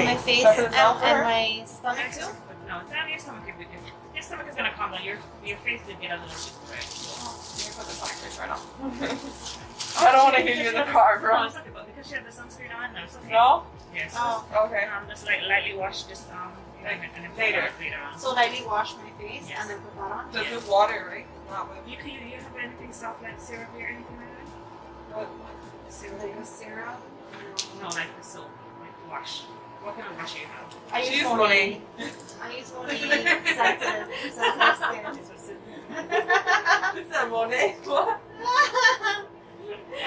my face Does it and smell for her? my stomach too? No, it's not your stomach. Your stomach is gonna calm down. Your face did get a little bit red. Let me put this on your face right now. I don't want to hear you in the car, No, bro. it's okay, but because she had the sunscreen on, no, it's okay. No? Yes. Oh. Okay. Just like lightly wash this and then put it later on. So lightly wash my face Yes. and then put that on? Just with water, right? Not with You have anything soft like syrup or anything like that? what? Syrup? Like a serum? No, like the soap, like wash. What kind of wash do you have? I use She's Monee. funny. I use Monee sensitive skin. Is that Monet? What?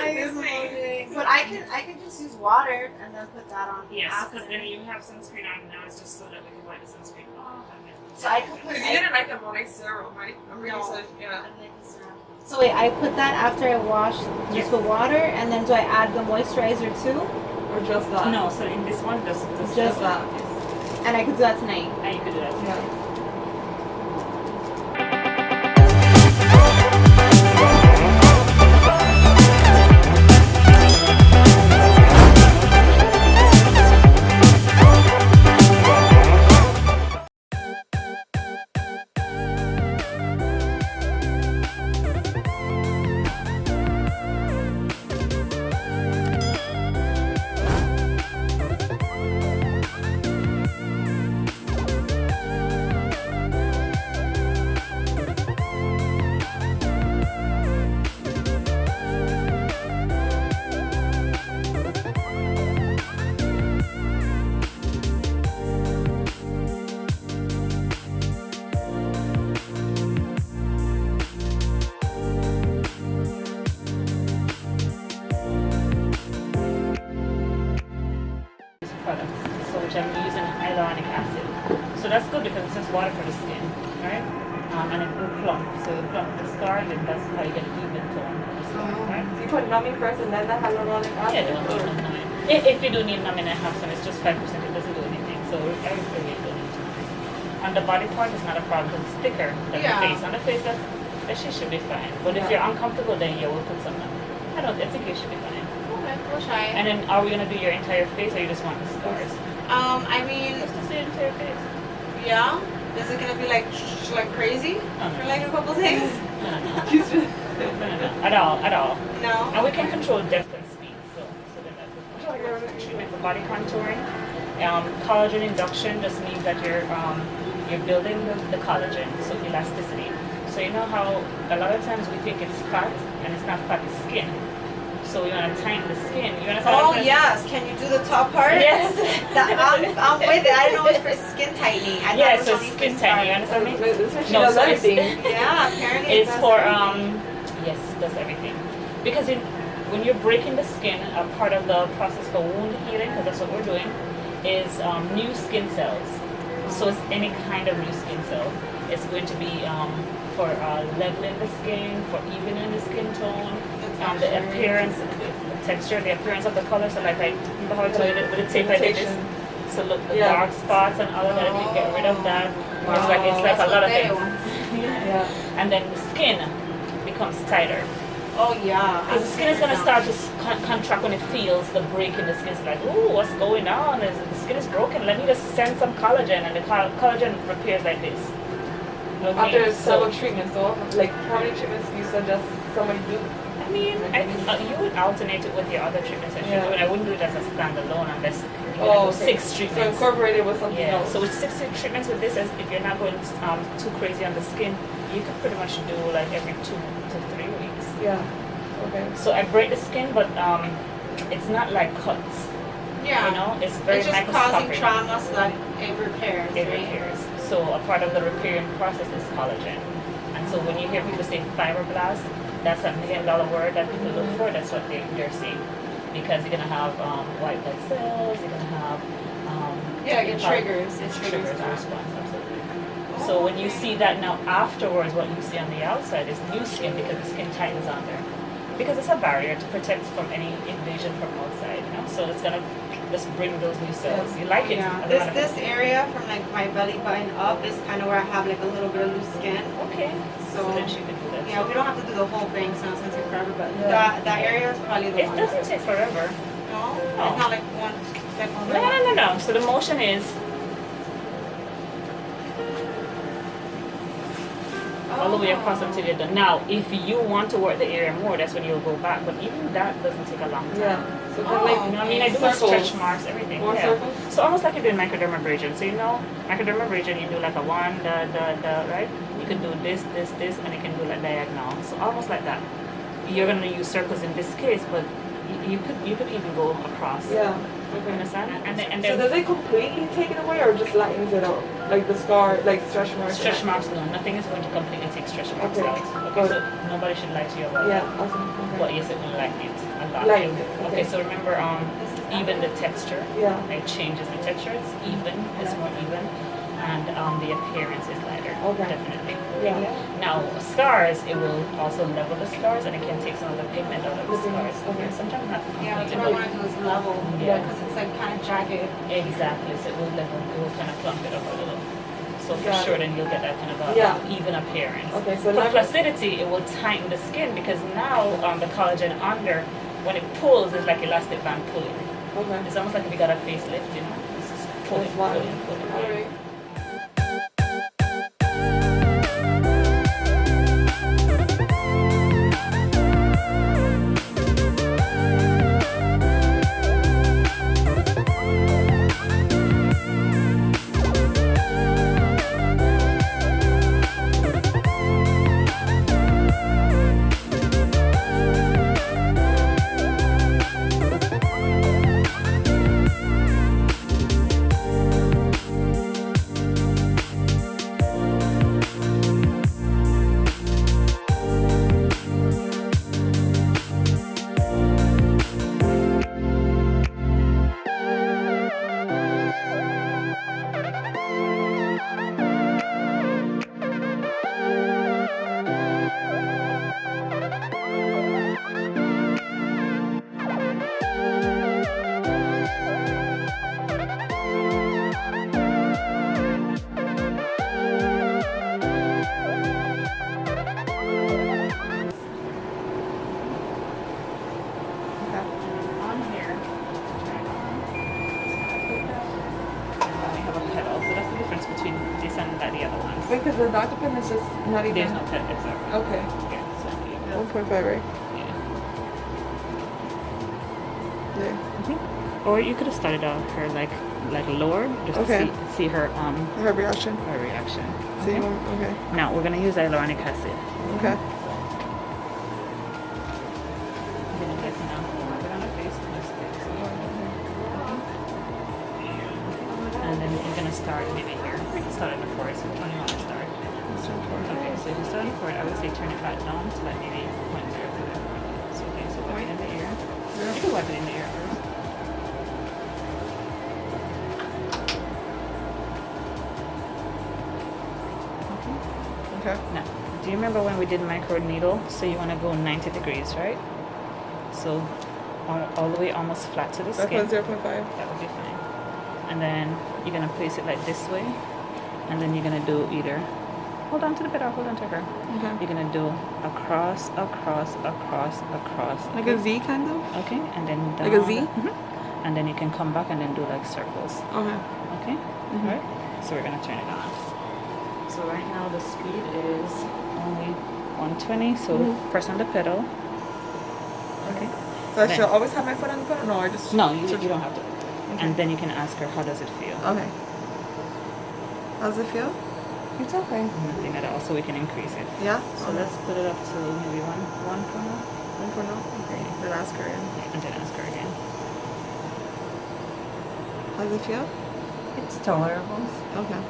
I use Monee. But I can just use water and then put that on. Yes, after. because then you have sunscreen on now. It's just so that we can wipe the sunscreen off. So I can put Because you didn't like the Monet serum, right? I'm really No. sorry. Yeah. So wait, I put that after I wash just with water, and then do I add the moisturizer too? Or just that? No, so in this one, just Just that. And I could do that tonight. and you could do that. Yeah. Products, so which I'm using hyaluronic acid. So that's good because it's just water for the skin, right? And it will plump. So it plump the scar, and then that's how you get even tone of the scar, right? So you put numbing first and then the hyaluronic acid? Yeah, don't need numbing. If you do need numbing, I have some. It's just 5%. It doesn't do anything. So I really don't need numbing. And the body part is not a problem because it's thicker than the face. On the face, that she should be fine. But if you're uncomfortable, then yeah, we'll put some on. I think you should be fine. Okay, we'll try it. And then are we gonna do your entire face, or you just want the scars? I mean, Let's just do your entire face. yeah. Is it gonna be like crazy for like a couple days? No. At all. No. And we can control depth and speed, so then that's the treatment for body contouring. Collagen induction just means that you're building the collagen, so elasticity. So you know how a lot of times we think it's fat, and it's not fat, it's skin. So you want to tighten the skin. You understand? Oh yes, can you do the top part? Yes. I'm with it. I didn't know it was for skin tightening. I Yeah, thought it so was only skin for tightening. You scars. understand me? This one, she No, does so it's- everything. Yeah, apparently It's it does for everything. yes, does everything. Because when you're breaking the skin, a part of the process for wound healing, because that's what we're doing, is new skin cells. So it's any kind of new skin cell. It's going to be for leveling the skin, for evening the skin tone, the appearance, the texture, the appearance of the color. So like I remember how I told you with the tape I did this. So look, the dark spots and all of that. If you get rid of that, it's like a lot of things. Yeah. And then the skin becomes tighter. Oh yeah. Because the skin is going to start to contract when it feels the break in the skin. It's like, ooh, what's going on? The skin is broken. Let me just send some collagen, and the collagen repairs like this. Okay, After several so, treatments, though, like how many treatments do you suggest somebody do? I mean, you would alternate it with your other treatments that you're doing. I wouldn't do it as a standalone unless you do 6 treatments. So incorporate it with something Yeah, else. so with 6 treatments with this, if you're not going too crazy on the skin, you could pretty much do like every 2 to 3 weeks. Yeah. Okay. So I break the skin, but it's not like cuts. Yeah. You know, it's very It's just causing microscopic. trauma so that it repairs. It right? repairs. So a part of the repairing process is collagen. And so when you hear people say fibroblast, that's $1 million word that people look for. That's what they're saying. Because you're going to have white blood cells, you're going to have... It triggers. It triggers triggers the that. response, absolutely. So when you see that now afterwards, what you see on the outside is new skin because the skin tightens on there. Because it's a barrier to protect from any invasion from outside, you know? So it's going to just bring those new cells. You like it. Yeah. as a matter of This fact. area from like my belly button up is kind of where I have like a little bit of loose skin. Okay. So So then she can do that. yeah, we don't have to do the whole thing, so it's gonna take forever. But Yeah. that area is probably the It one. doesn't take forever. No, No. it's not like one Step over. No. So the motion is all the way across until you're done. Now, if you want to work the area more, that's when you'll go back. But even that doesn't take a long time. Yeah. So Oh, like, You know what I mean? I do circles. stretch marks, everything. More Yeah. circles? So almost like you're doing microdermabrasion. So you know, microdermabrasion, you do like a one, right? You can do this, and you can do like diagonal. So almost like that. You're gonna use circles in this case, but you could even go across. Yeah. You Okay. understand? And So then does it completely take it away or just lightens it out? Like the scar, like stretch marks? stretch marks, no, nothing is going to completely take stretch marks Okay. out. Okay, so nobody should lie to you about Yeah, that. awesome. Okay. But yes, it will lighten it a lot. Lighten it, Okay, okay. so remember, even the texture, Yeah. it changes the texture. It's even, it's more even, and the appearance is lighter. Okay. Definitely. Yeah. Now, scars, it will also level the scars, and it can take some of the pigment out of the Okay. scars. Okay. Sometimes not Yeah, that's completely, what I want to do is level. Yeah. Because it's like kind of jagged. exactly. So it will level, it will kind of plump it up a little. So for Got sure, it. then you'll get that kind of Yeah. even appearance. Okay, so For now flaccidity, it will tighten the skin because now the collagen under, when it pulls, it's like elastic band pulling. okay. It's almost like if you got a facelift, you know? It's just pulling, That's wild. pulling, pulling. All right. On here, turn it on. And then we have a pedal. So that's the difference between this and the other ones. Wait, because the doctor pen is just not even. There's no pedal, exactly. Okay. Here, so you- 1.5, right? yeah. Yeah. Or you could have started out her like lower, just Okay. to see her Her reaction. her reaction. See? Okay. Okay. Now we're gonna use hyaluronic acid. Okay. I'm gonna get now. Rub it on her face. Nice face. And then you're gonna start maybe here. We can start in the forehead. So which one you want to start? Okay, so if you start in the forehead, I would say turn it back down to like maybe 0.0. So okay, so wipe it in the ear. You can wipe it in the ear first. Okay. Now, do you remember when we did micro needle? So you want to go 90 degrees, right? So all the way almost flat to the That's skin. 0.5. That would be fine. And then you're gonna place it like this way, and then you're gonna do either. Hold on to the pedal. Hold on to her. Okay. You're gonna do across, across, across, across. Like a Z kind of? Okay, and then down. Like a Z? And then you can come back and then do like circles. Okay. Okay. Right. So we're gonna turn it on. So right now the speed is only 120. So press on the pedal. Okay. So I Then- should always have my foot on the pedal? No, I just. No, you don't have to. And then you can ask her, how does it feel? Okay. How does it feel? It's okay. Nothing at all, so we can increase it. Yeah? So let's put it up to maybe one for now. One for now? Okay. Then ask her again. And then ask her again. How does it feel? It's tolerable. Okay.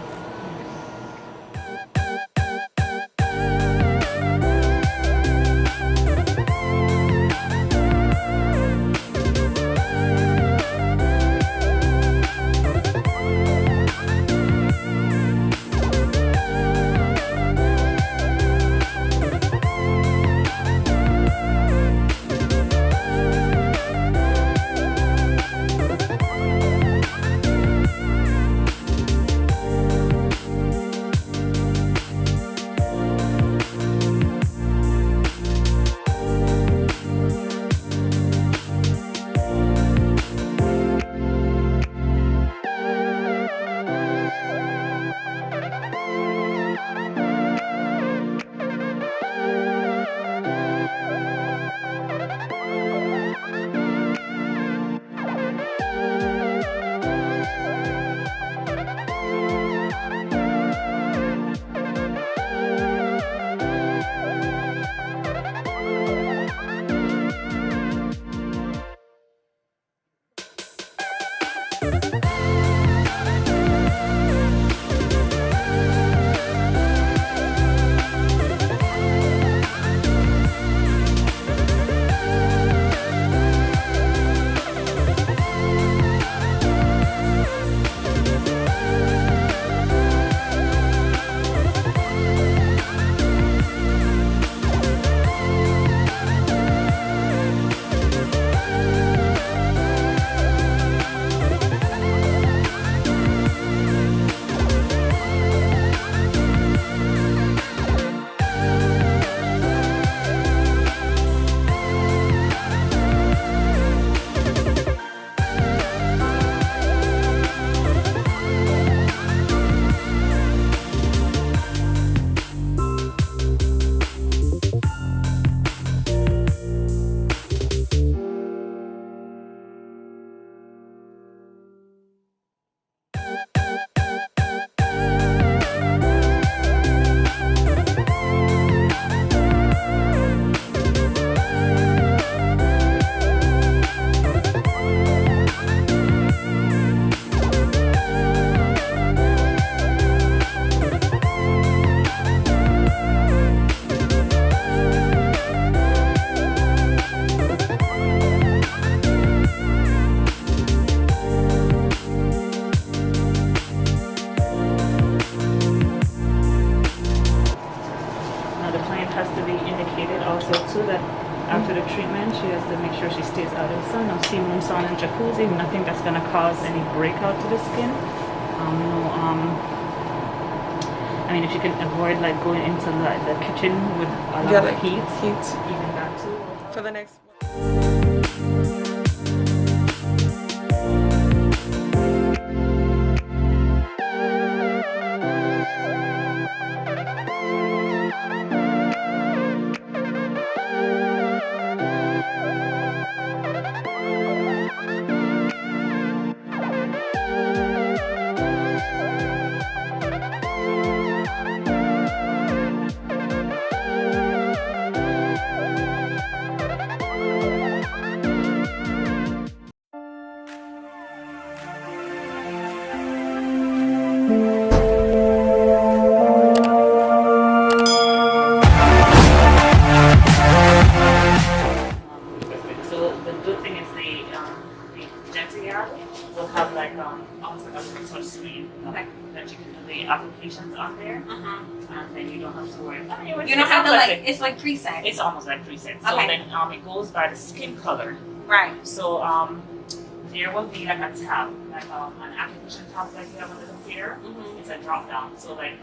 indicated also too that after the treatment she has to make sure she stays out of the sun. No steam room, sauna, and jacuzzi. Nothing that's gonna cause any breakout to the skin. I mean, if you can avoid like going into the kitchen with a lot of heat, even that too. For the next one. So the good thing is the dental yard will have like almost like a touch screen that you can do the applications on there, and then you don't have to worry. I mean, You don't have to like, it's like preset. It's almost like preset. So Okay. then it goes by the skin color. Right. So there will be like a tab, like an application tab like you have on the computer. It's a drop down. So like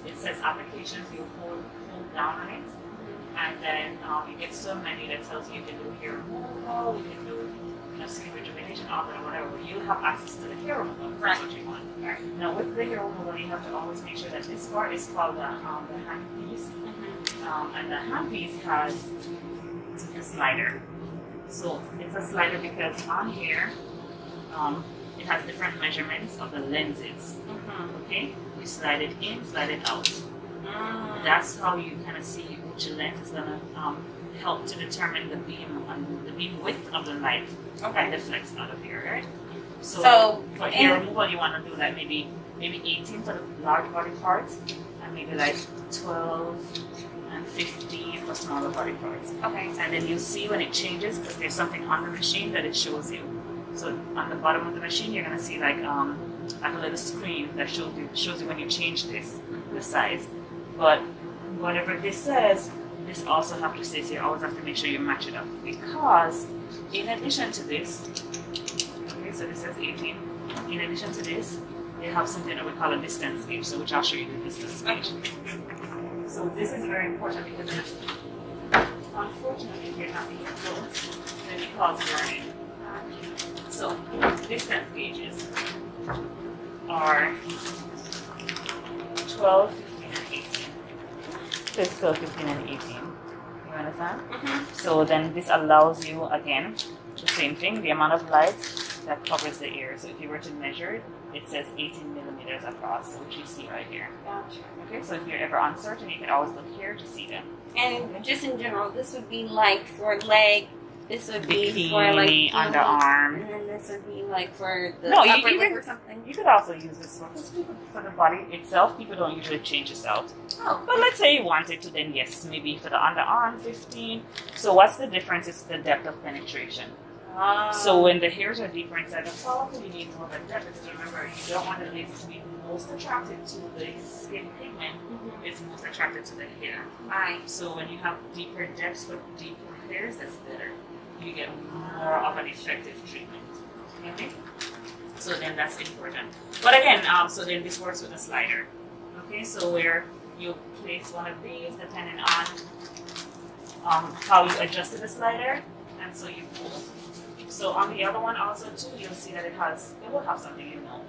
it says applications, you hold down on it, and then it gets to a menu that tells you can do hair removal, you can do skin rejuvenation, or whatever. You have access to the hair removal. That's what you want. Right. Now with the hair removal, you have to always make sure that this part is called the hand piece, and the hand piece has a slider. So it's a slider because on here, it has different measurements of the lenses. Okay, you slide it in, slide it out. That's how you kind of see which lens is gonna help to determine the beam width of the light that deflects out of here, right? So for hair removal, you want to do like maybe 18 for the large body parts, and maybe like 12 and 15 for smaller body parts. Okay. And then you'll see when it changes, because there's something on the machine that it shows you. So on the bottom of the machine, you're gonna see like a little screen that shows you when you change the size. But whatever this says, this also have to stay. So you always have to make sure you match it up, because in addition to this, okay, so this says 18. In addition to this, they have something that we call a distance gauge. So which I'll show you the distance gauge. So this is very important because unfortunately, if you're not being close, then it causes burning. So distance gauges are 12, 15, and 18. So it's 12, 15, and 18. You understand? So then this allows you, again, the same thing, the amount of light that covers the ear. So if you were to measure it, it says 18 millimeters across, which you see right here. Gotcha. Okay, so if you're ever uncertain, you can always look here to see them. And just in general, this would be like for leg. This would be for like Bikini, underarm. and then this would be like for the No, upper you lip can- or something. You could also use this one for the body itself. People don't usually change this out. Oh, But let's say you wanted to, then yes, maybe for the underarm, 15. So what's the difference? It's the depth of penetration. So when the hairs are deeper inside the follicle, you need more of a depth, because remember, you don't want the laser to be most attracted to the skin pigment. It's most attracted to the hair. right. So when you have deeper depths for deeper hairs, that's better. You get more of an effective treatment. Okay? So then that's important. But again, so then this works with a slider. Okay, so where you place one of these depending on how you adjusted the slider, and so you pull. So on the other one also too, you'll see that it will have something you know.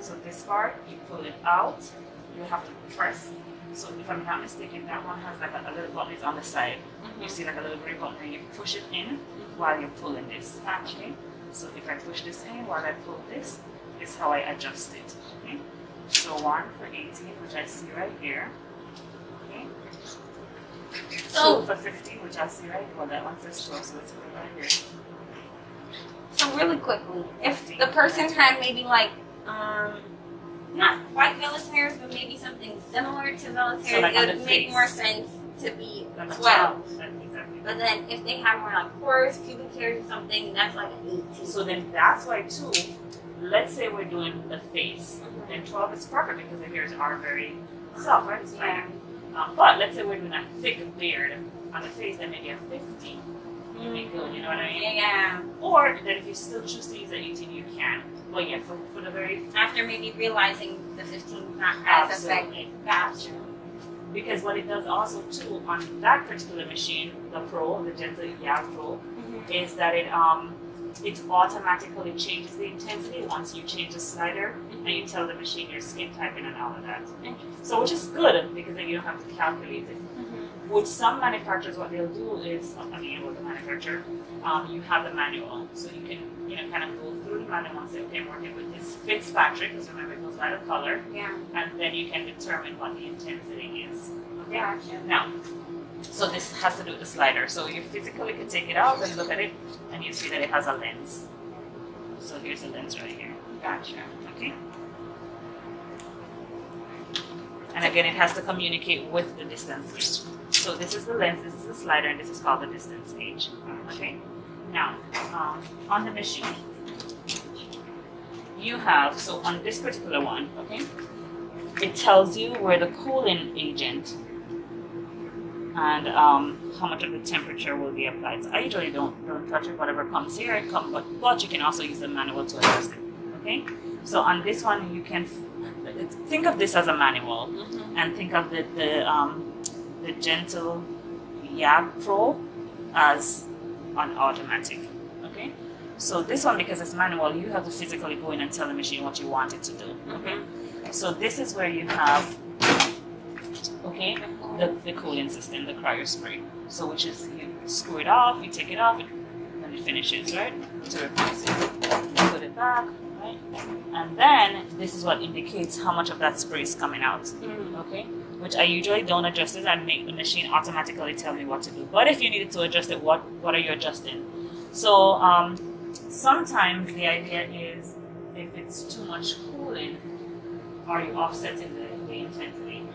So this part, you pull it out, you have to press. So if I'm not mistaken, that one has like a little button is on the side. You see like a little gray button, and you push it in while you're pulling this. Okay. So if I push this in while I pull this, is how I adjust it. Okay. So one for 18, which I see right here. Okay. So- Two for 15, which I see right here. Well, that one says 12, so let's put it right here. So really quickly, if the person had maybe like not quite vellus hairs, but maybe something similar to vellus hairs, like on it the would make face. more sense to be On the 12. top. Exactly. But then if they have more like pores, pubic hairs or something, that's like an 18. So then that's why too, let's say we're doing the face, then 12 is perfect because the hairs are very soft, right? It's fine. But let's say we're doing a thick beard, on the face, then maybe a 50 would be good, you know what I mean? Yeah. Or then if you still choose to use an 18, you can. But yeah, for the very After maybe realizing the 15 is not as Absolutely. effective. Gotcha. because what it does also too on that particular machine, the Pro, the Gentle Yab Pro, is that it automatically changes the intensity once you change the slider and you tell the machine your skin typing and all of that. So which is good because then you don't have to calculate it. With some manufacturers, what they'll do is, with the manufacturer, you have the manual, so you can, kind of go through the manual and say, okay, I'm working with this Fitzpatrick, because remember it goes by the color, Yeah. and then you can determine what the intensity is. Okay. Gotcha. Now, so this has to do with the slider. So you physically can take it out and look at it, and you see that it has a lens. So here's a lens right here. Gotcha. Okay. And again, it has to communicate with the distance gauge. So this is the lens, this is the slider, and this is called the distance gauge. Okay. Now, on the machine, you have, so on this particular one, okay, it tells you where the cooling agent and how much of the temperature will be applied. So I usually don't touch it, whatever comes here, it comes, but you can also use the manual to adjust it. Okay. So on this one, you can think of this as a manual, and think of the Gentle Yab Pro as on automatic. Okay. So this one, because it's manual, you have to physically go in and tell the machine what you want it to do. Okay. So this is where you have, okay, the cooling system, the cryo spray. So which is, you screw it off, you take it off, and it finishes, right? To replace it. You put it back, right? And then this is what indicates how much of that spray is coming out. Okay? Which I usually don't adjust it and make the machine automatically tell me what to do. But if you needed to adjust it, what are you adjusting? So sometimes the idea is if it's too much cooling, are you offsetting the intensity?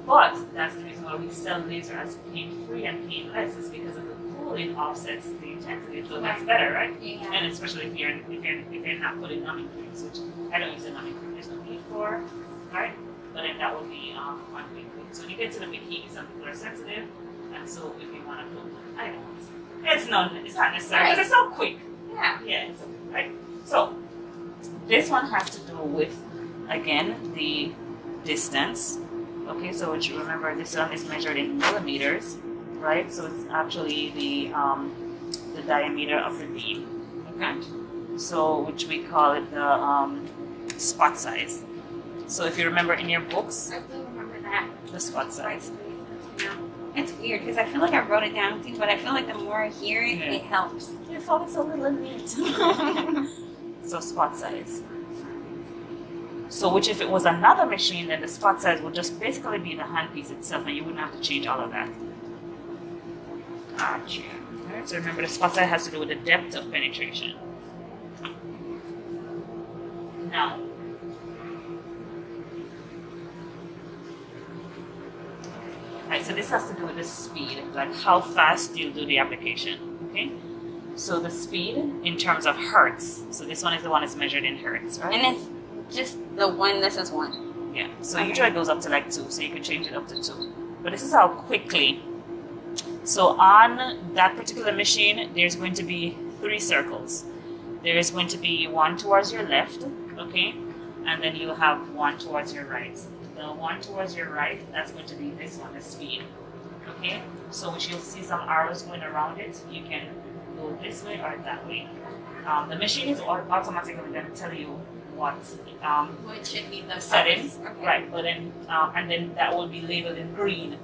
But that's the reason why we sell laser as pain-free and painless, is because of the cooling offsets the intensity. So that's better, right? Yeah. And especially if you're not putting numbing creams, which I don't use a numbing cream, there's no need for, right? But then that will be on quick. So when you get to the bikini, some people are sensitive, and so if you want to put, I don't. It's not necessary because it's so quick. Yeah. Yeah, it's okay, right? So this one has to do with, again, the distance. Okay, so which you remember, this one is measured in millimeters, right? So it's actually the diameter of the bead. Okay, so which we call it the spot size. So if you remember in your books, I do remember that. the spot size. It's weird because I feel like I wrote it down too, but I feel like the more I hear it, Yeah. it helps. It's always a little neat. So spot size. So which if it was another machine, then the spot size would just basically be the handpiece itself, and you wouldn't have to change all of that. Gotcha. Alright, so remember the spot size has to do with the depth of penetration. Now, right, so this has to do with the speed, like how fast you do the application, okay? So the speed in terms of hertz, so this one is the one that's measured in hertz, right? And it's just the one, this is one. Yeah, so Okay. usually it goes up to like 2, so you can change it up to 2. But this is how quickly. So on that particular machine, there's going to be 3 circles. There is going to be one towards your left, okay? And then you'll have one towards your right. The one towards your right, that's going to be this one, the speed, okay? So which you'll see some arrows going around it. You can go this way or that way. The machine is automatically going to tell you what Which should be the settings, Okay. right? But then, and then that will be labeled in green.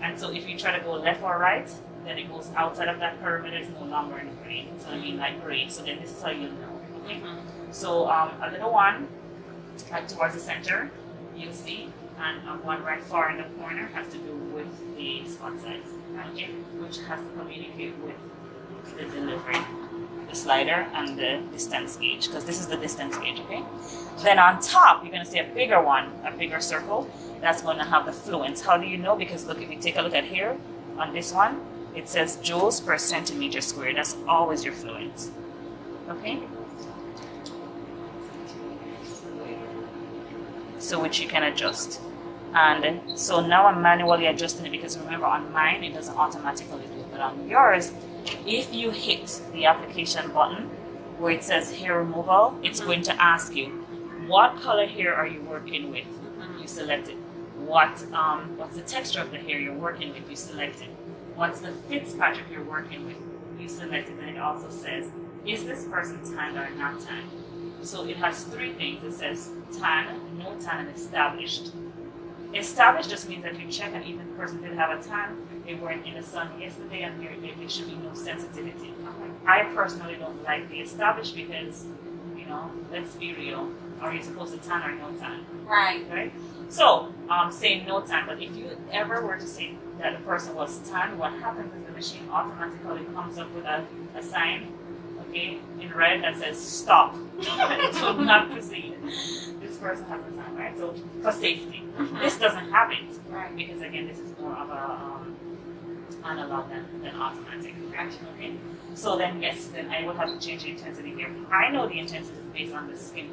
And so if you try to go left or right, then it goes outside of that perimeter. It's no longer in green. So I mean like gray. So then this is how you'll know. Okay. So a little one right towards the center, you'll see, and one right far in the corner has to do with the spot size. Okay, which has to communicate with the delivery, the slider, and the distance gauge, because this is the distance gauge, okay? Then on top, you're going to see a bigger one, a bigger circle, that's going to have the fluence. How do you know? Because look, if you take a look at here, on this one, it says joules per centimeter squared. That's always your fluence, okay? So which you can adjust. And so now I'm manually adjusting it because remember on mine it doesn't automatically do it, but on yours, if you hit the application button where it says hair removal, it's going to ask you, what color hair are you working with? You select it. What's the texture of the hair you're working with? You select it. What's the fits pattern you're working with? You select it, and it also says, is this person tan or not tan? So it has three things. It says tan, no tan, and established. Established just means that you check and even the person did have a tan, they weren't in the sun yesterday, and there should be no sensitivity. I personally don't like the established because, let's be real. Are you supposed to tan or no tan? Right? So, say no tan, but if you ever were to say that the person was tan, what happens is the machine automatically comes up with a sign, okay, in red that says stop. It will not proceed. This person has a tan, right? So, for safety. This doesn't have it, Right. because again, this is more of a analog than automatic. Okay? So then, yes, then I will have to change the intensity here. I know the intensity is based on the skin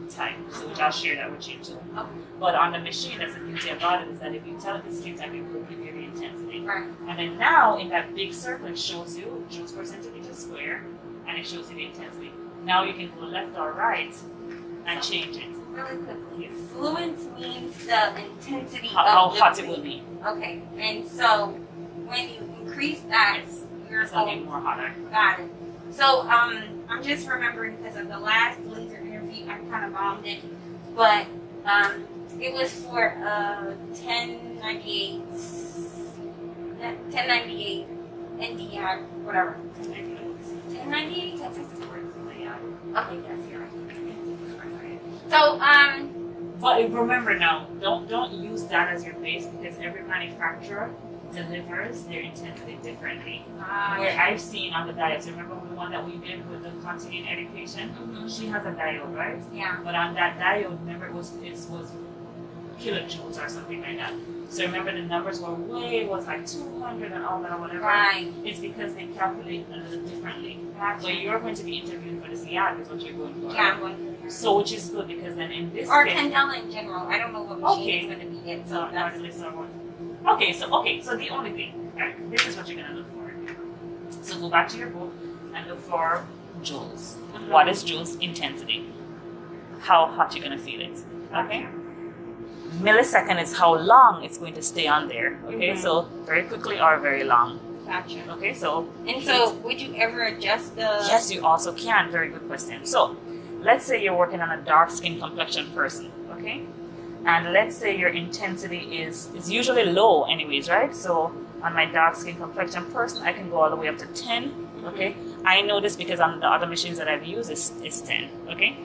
type, so which I'll share that with you too. Okay. But on the machine, that's the beauty about it, is that if you tell it the skin type, it will give you the intensity. Right. And then now, in that big circle, it shows you joules per centimeter square, and it shows you the intensity. Now you can go left or right and change it. Really quickly. Yes. Fluent means the intensity How of the hot it will be. Okay. And so when you increase that, Yes. you're It's going to going. be more hotter. Got it. So I'm just remembering because of the last laser interview, I kind of bombed it, but it was for 1098 NDI, whatever. 1098. Okay, yes, you're right. So But remember now, don't use that as your base because every manufacturer delivers their intensity differently. Where I've seen on the diodes, remember the one that we did with the continuing education? She has a diode, right? yeah. But on that diode, remember it was kilojoules or something like that. So remember the numbers were it was like 200 and all that or whatever. Right. It's because they calculate a little differently. Gotcha. So you're going to be interviewed for the CIAC is what you're going for. Yeah, I'm going to there. So which is good because then in this Or case, Candela in general. I don't know what machine Okay. it's going to be yet. so So not that's the list or one. So the only thing, right, this is what you're gonna look for. So go back to your book and look for joules. What is joules? Intensity. How hot you're gonna feel it. Okay? Millisecond is how long it's going to stay on there. Okay, so very quickly or very long. gotcha. Okay, so And so would you ever adjust the? yes, you also can. Very good question. So let's say you're working on a dark skin complexion person, okay? And let's say your intensity is usually low anyways, right? So on my dark skin complexion person, I can go all the way up to 10, okay? I know this because on the other machines that I've used is 10, okay?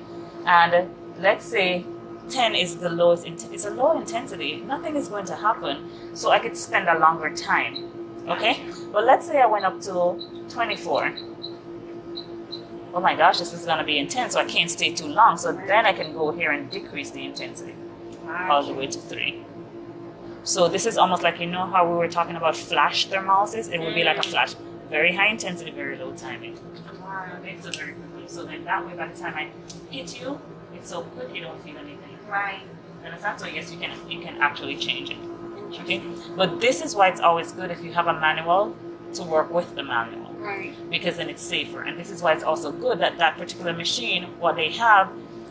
And let's say 10 is the lowest, it's a low intensity. Nothing is going to happen. So I could spend a longer time, okay? But let's say I went up to 24. Oh my gosh, this is gonna be intense, so I can't stay too long. So then I can go here and decrease the intensity all the way to 3. So this is almost like, how we were talking about flash thermolysis? It would be like a flash. Very high intensity, very low timing. Okay, so very quickly. So then that way by the time I hit you, it's so quick you don't feel anything. Right. Understand? So yes, you can actually change it. Okay? Interesting. But this is why it's always good if you have a manual to work with the manual. Right. Because then it's safer. And this is why it's also good that that particular machine, what they have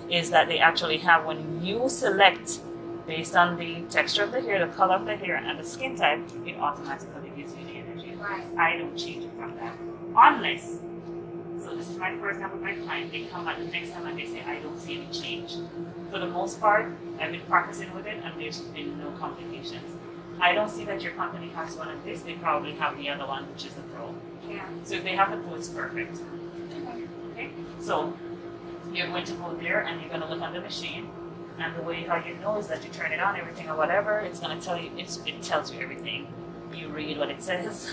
is that they actually have, when you select based on the texture of the hair, the color of the hair, and the skin type, it automatically gives you the energy. Right. I don't change it from that. Unless, so this is my first time with my client, they come back the next time and they say, I don't see any change. For the most part, I've been practicing with it and there's been no complications. I don't see that your company has one of this, they probably have the other one, which is the Pro. Yeah. So if they have the Pro, it's perfect. Okay? So you're going to go there and you're going to look on the machine. And the way how you know is that you turn it on, everything or whatever, it's going to tell you, it tells you everything. You read what it says.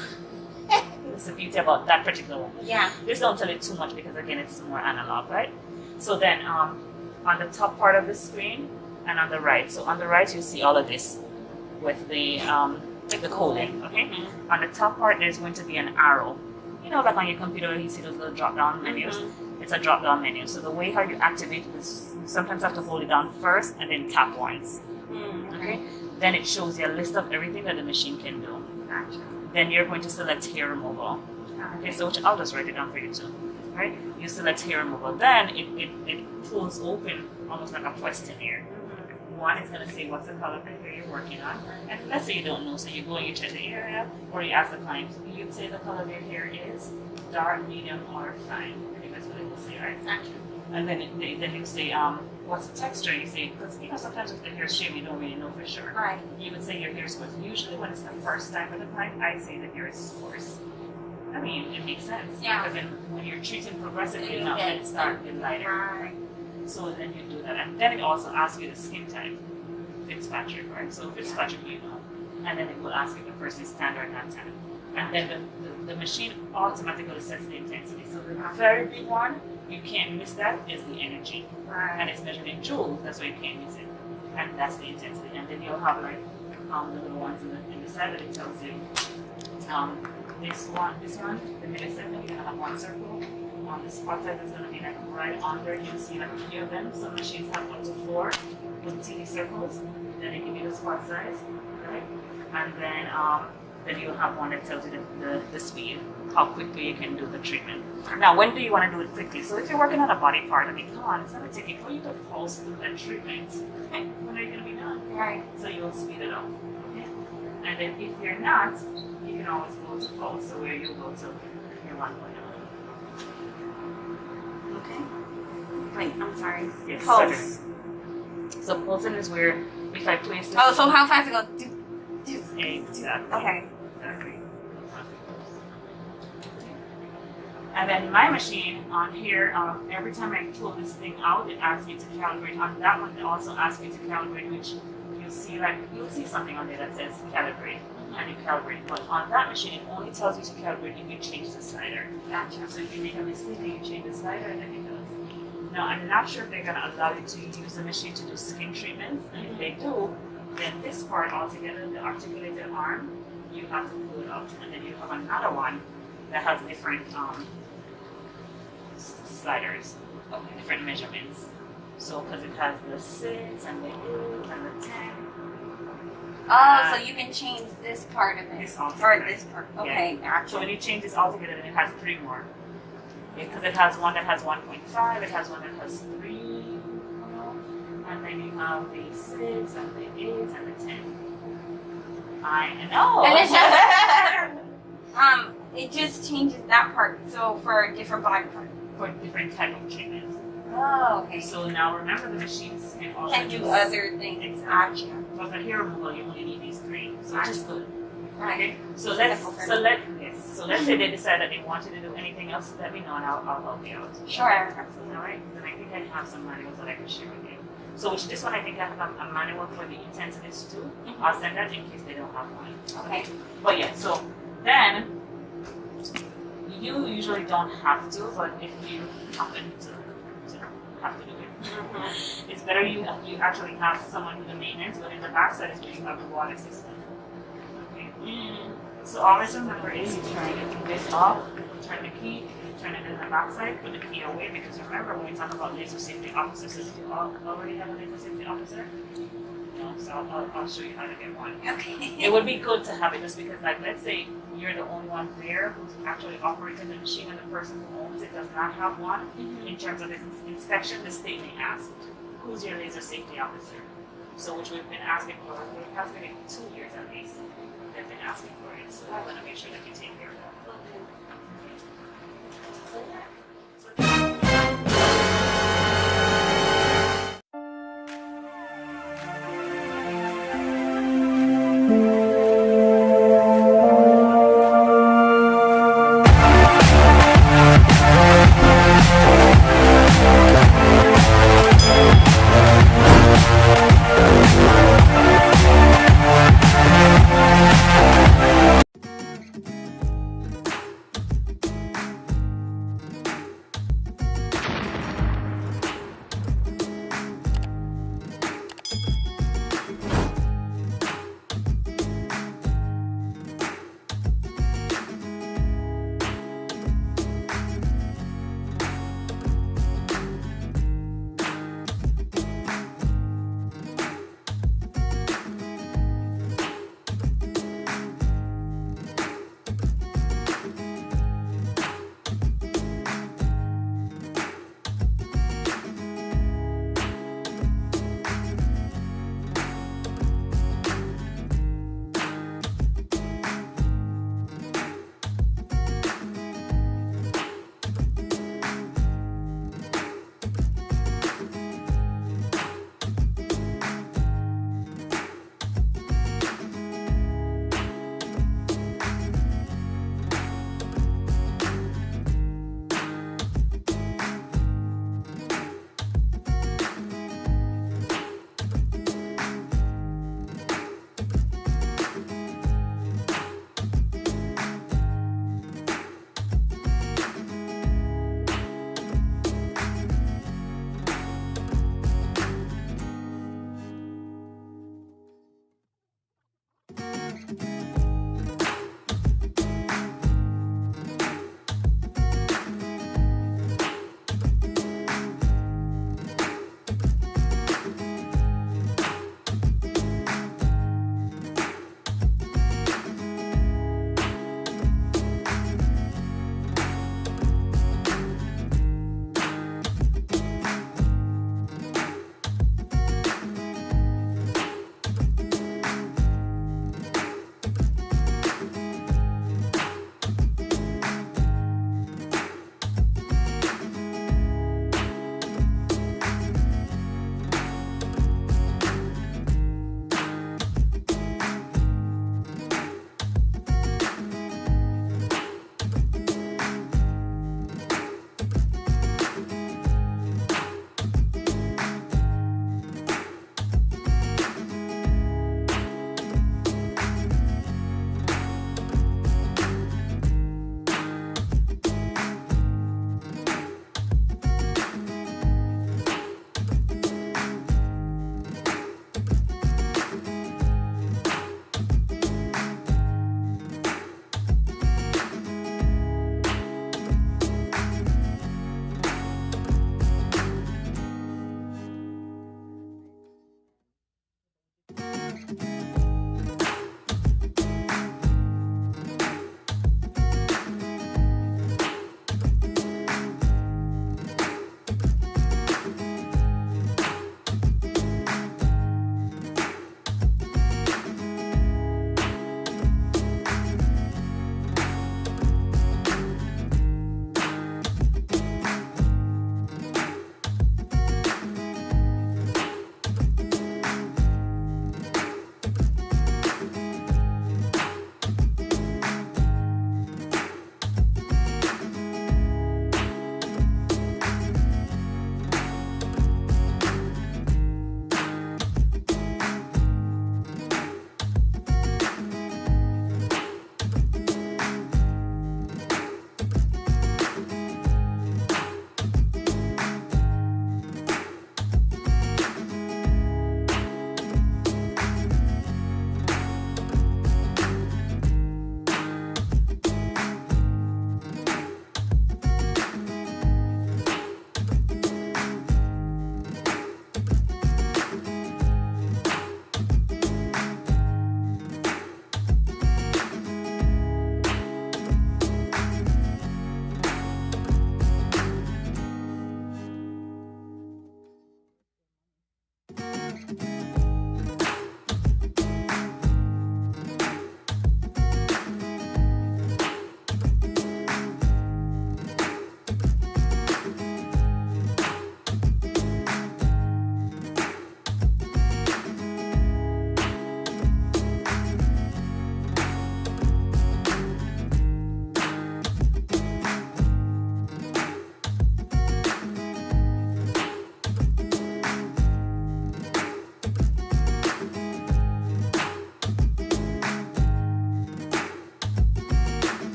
That's the beauty about that particular one. Yeah. This don't tell you too much because again, it's more analog, right? So then on the top part of the screen and on the right. So on the right, you see all of this with the coding, okay? Mm-hmm. On the top part, there's going to be an arrow. Like on your computer, you see those little drop-down menus. Mm-hmm. It's a drop-down menu. So the way how you activate this, sometimes you have to hold it down first and then tap once. Mm-hmm. Okay. then it shows you a list of everything that the machine can do. Gotcha. Then you're going to select hair removal. Okay, so which I'll just write it down for you too. Right? You select hair removal. Then it pulls open almost like a questionnaire. One is going to say what's the color of the hair you're working on. And let's say you don't know, so you go and you check the area, or you ask the client, you'd say the color of your hair is dark, medium, or fine. I think that's what it will say, right? Gotcha. And then you say, what's the texture? You say, because sometimes with the hair shape, you don't really know for sure. Right. You would say your hair is coarse. Usually when it's the first time with the client, I say the hair is coarse. I mean, it makes sense. Yeah. Because then when you're treating progressively, You not get when it starts getting lighter. Right. So then you do that. And then it also asks you the skin type. Fitzpatrick, right? So Fitzpatrick, you know. And then it will ask if the person is standard or not tan. And then the machine automatically sets the intensity. So the very big one, you can't miss that, is the energy. Right. And it's measured in joules, that's why you can't miss it. And that's the intensity. And then you'll have like the little ones in the side that it tells you this one, the millisecond, you're gonna have one circle. The spot size is gonna be like right under, you'll see like 3 of them. Some machines have up to 4 with teeny circles. Then it give you the spot size, right? And then you'll have one that tells you the speed, how quickly you can do the treatment. Now, when do you want to do it quickly? So if you're working on a body part, I mean, come on, it's going to take you for you to pulse through that treatment. When are you going to be done? Right. So you'll speed it up. Okay? And then if you're not, you can always go to pulse, so where you go to your 1.0. Okay. Wait, I'm sorry. Yes, Pulse. certainly. So pulsing is where if I place this. Oh, so how fast it goes? Exactly. Okay. Exactly. And then my machine on here, every time I pull this thing out, it asks me to calibrate. On that one, it also asks me to calibrate, which you'll see something on there that says calibrate, and you calibrate. But on that machine, it only tells you to calibrate if you change the slider. Gotcha. So if you make a mistake and you change the slider, then it does. Now, I'm not sure if they're going to allow you to use the machine to do skin treatments, and if they do, then this part altogether, the articulated arm, you have to pull it up, and then you have another one that has different sliders, different measurements. So, because it has the 6 and the 8 and the 10. Oh, so you can change this part of it. This Or altogether. this part. Okay, gotcha. So when you change this altogether, then it has 3 more. Because it has one that has 1.5, it has one that has 3, and then you have the 6 and the 8 and the 10. I know. And it's just it just changes that part. So for a different body part. For different type of treatments. Oh, okay. So now remember the machines can also Can do other things. Exactly. Gotcha. But for hair removal, you only need these 3, so which is good. Right. Okay. So let's say they decide that they wanted to do anything else. Let me know, and I'll help you out. Sure. All right. Then I think I have some manuals that I can share with you. So which this one I think I have a manual for the intensities too. I'll send that in case they don't have one. Okay. But yeah, so then you usually don't have to, but if you happen to have to do it, it's better you actually have someone do the maintenance, but in the backside is where you have the water system. Okay. So always remember is you turn this off, turn the key, turn it in the backside, put the key away, because remember when we talk about laser safety officers, if you already have a laser safety officer, so I'll show you how to get one. Okay. It would be good to have it just because, like, let's say you're the only one there who's actually operating the machine and the person who owns it does not have one. In terms of this inspection, the state may ask, who's your laser safety officer? So which we've been asking for, it has been 2 years at least, they've been asking for it, so we're going to make sure that you take care of